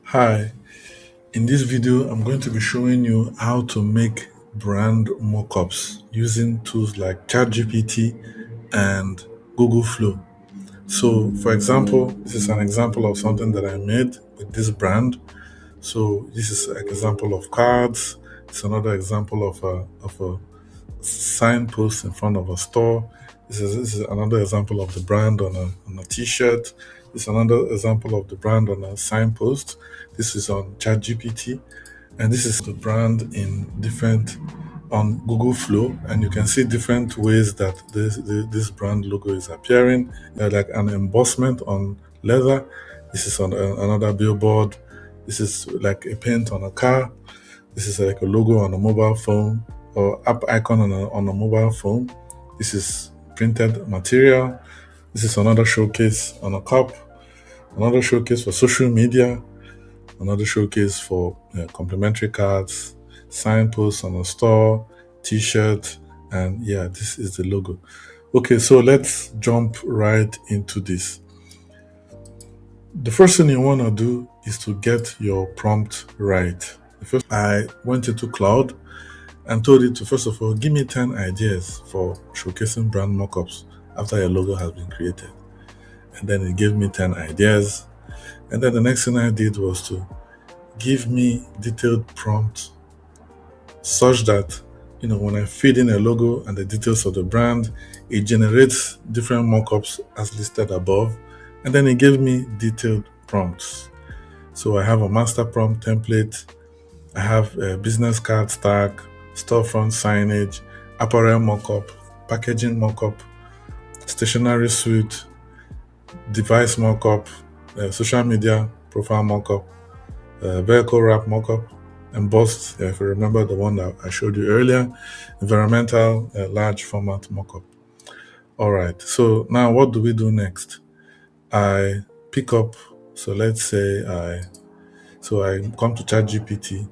Hi, in this video, I'm going to be showing you how to make brand mockups using tools like ChatGPT and Google Flow. So, for example, this is an example of something that I made with this brand. So, this is an example of cards. It's another example of a signpost in front of a store. This is another example of the brand on a t-shirt. This is another example of the brand on a signpost. This is on ChatGPT, and this is the brand in different on Google Flow, and you can see different ways that this brand logo is appearing, like an embossment on leather. This is on another billboard. This is like a paint on a car. This is like a logo on a mobile phone or app icon on a mobile phone. This is printed material. This is another showcase on a cup, another showcase for social media, another showcase for complimentary cards, signposts on a store, t-shirt, and yeah, this is the logo. Okay, so let's jump right into this. The first thing you want to do is to get your prompt right. I went into Claude and told it to first of all give me 10 ideas for showcasing brand mockups after your logo has been created. And then it gave me 10 ideas. And then the next thing I did was to give me detailed prompts such that when I feed in a logo and the details of the brand, it generates different mockups as listed above. And then it gave me detailed prompts. So I have a master prompt template, I have a business card stack, storefront signage, apparel mockup, packaging mockup, stationery suite, device mockup, social media profile mockup, vehicle wrap mockup, embossed, if you remember the one that I showed you earlier, environmental large format mockup. All right, so now what do we do next? I pick up, so let's say I come to ChatGPT.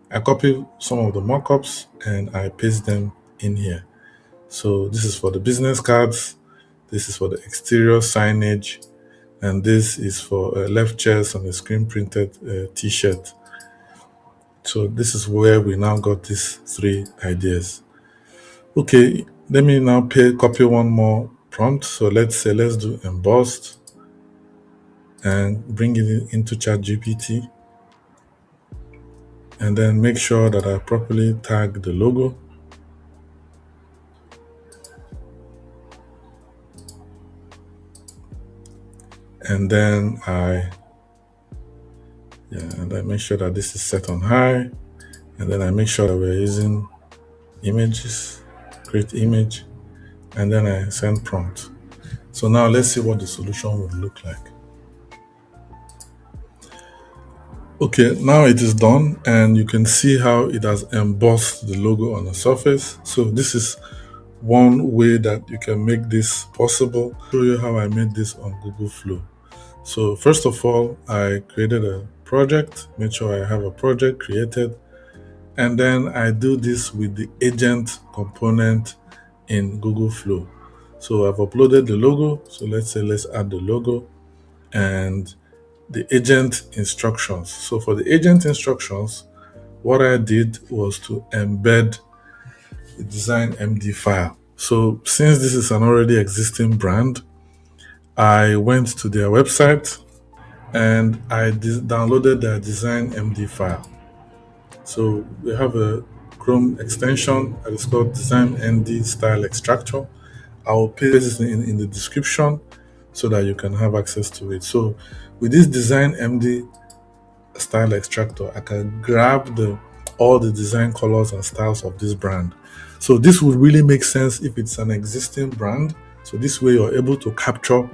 I copy some of the mockups and I paste them in here. So this is for the business cards, this is for the exterior signage, and this is for left chairs on a screen printed t-shirt. So this is where we now got these three ideas. Okay, let me now copy one more prompt. So let's do embossed and bring it into ChatGPT, and then make sure that I properly tag the logo. And then and I make sure that this is set on high, and then I make sure that we're using images, create image, and then I send prompt. So now let's see what the solution would look like. Okay, now it is done, and you can see how it has embossed the logo on the surface. So this is one way that you can make this possible. I'll show you how I made this on Google Flow. So first of all, I created a project, made sure I have a project created, and then I do this with the agent component in Google Flow. So I've uploaded the logo. So let's add the logo and the agent instructions. So for the agent instructions, what I did was to embed the Design.md file. So since this is an already existing brand, I went to their website and I downloaded their Design.md file. So we have a Chrome extension that is called Design.md Style Extractor. I will paste this in the description so that you can have access to it. So with this Design.md Style Extractor, I can grab all the design colors and styles of this brand. So this would really make sense if it's an existing brand. So this way you're able to capture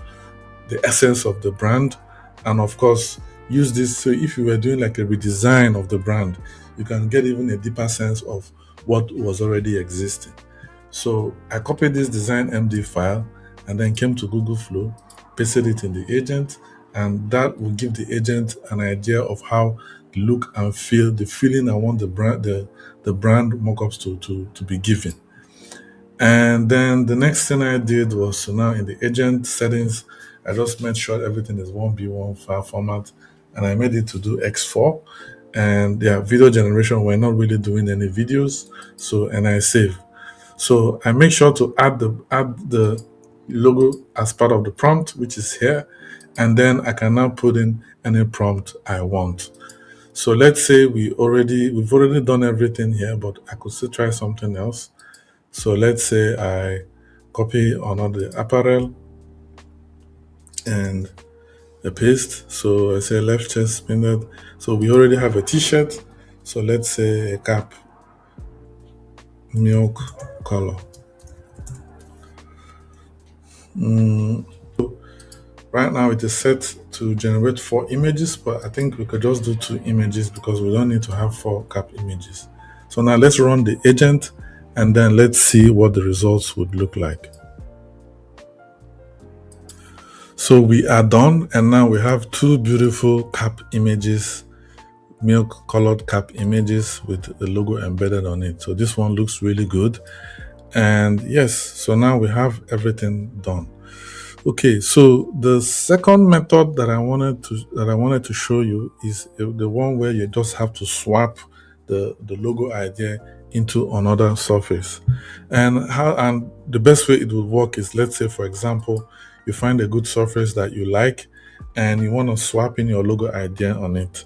the essence of the brand, and of course use this. So if you were doing like a redesign of the brand, you can get even a deeper sense of what was already existing. So I copied this Design.md file and then came to Google Flow, pasted it in the agent, and that will give the agent an idea of how the look and feel, the feeling I want the brand mockups to be given. And then the next thing I did was, so now in the agent settings, I just made sure everything is 1B1 file format. and I made it to do X4. And yeah, video generation, we're not really doing any videos. So, and I save. So I make sure to add the logo as part of the prompt, which is here. And then I can now put in any prompt I want. So let's say we've already done everything here, but I could still try something else. So let's say I copy another apparel and a paste. So I say left chest pinned. So we already have a t-shirt. So let's say a cap, milk color. Right now it is set to generate 4 images, but I think we could just do 2 images because we don't need to have 4 cap images. So now let's run the agent and then let's see what the results would look like. So we are done, and now we have 2 beautiful cap images, milk colored cap images with the logo embedded on it. So this one looks really good. And yes, so now we have everything done. Okay, so the second method that I wanted to show you is the one where you just have to swap the logo idea into another surface. And the best way it would work is, let's say for example, you find a good surface that you like and you want to swap in your logo idea on it.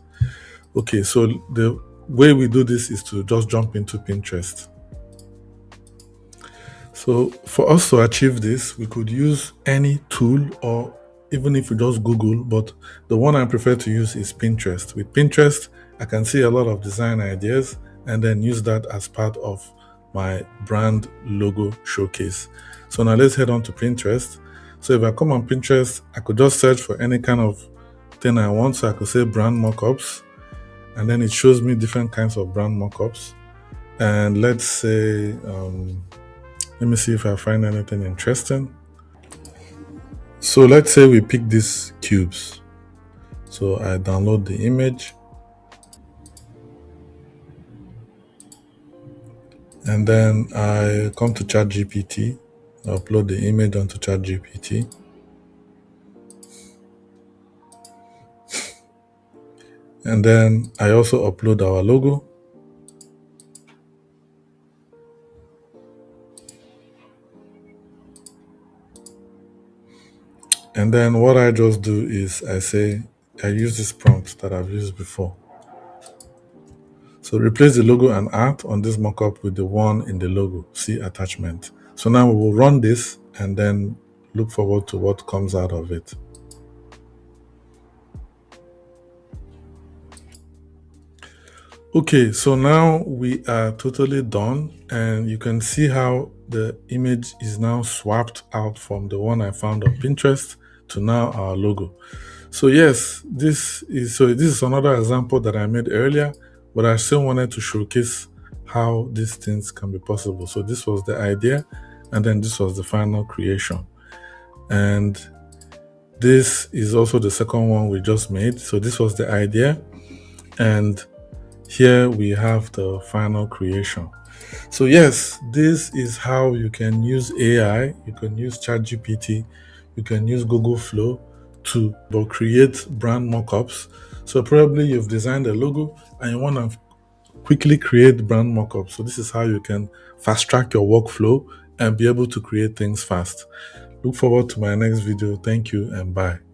Okay, so the way we do this is to just jump into Pinterest. So for us to achieve this, we could use any tool, or even if we just Google, but the one I prefer to use is Pinterest. With Pinterest, I can see a lot of design ideas and then use that as part of my brand logo showcase. So now let's head on to Pinterest. So if I come on Pinterest, I could just search for any kind of thing I want. So I could say brand mockups, and then it shows me different kinds of brand mockups. And let's say, let me see if I find anything interesting. So let's say we pick these cubes. So I download the image and then I come to ChatGPT, upload the image onto ChatGPT. And then I also upload our logo. And then what I just do is I use this prompt that I've used before. So replace the logo and art on this mockup with the one in the logo. See attachment. So now we will run this and then look forward to what comes out of it. Okay, so now we are totally done, and you can see how the image is now swapped out from the one I found on Pinterest to now our logo. So yes, this is another example that I made earlier, but I still wanted to showcase how these things can be possible. So this was the idea, and then this was the final creation. And this is also the second one we just made. So this was the idea, and here we have the final creation. So yes, this is how you can use AI, you can use ChatGPT, you can use Google Flow to create brand mockups. So probably you've designed a logo and you want to quickly create brand mockups. So this is how you can fast track your workflow and be able to create things fast. Look forward to my next video. Thank you and bye.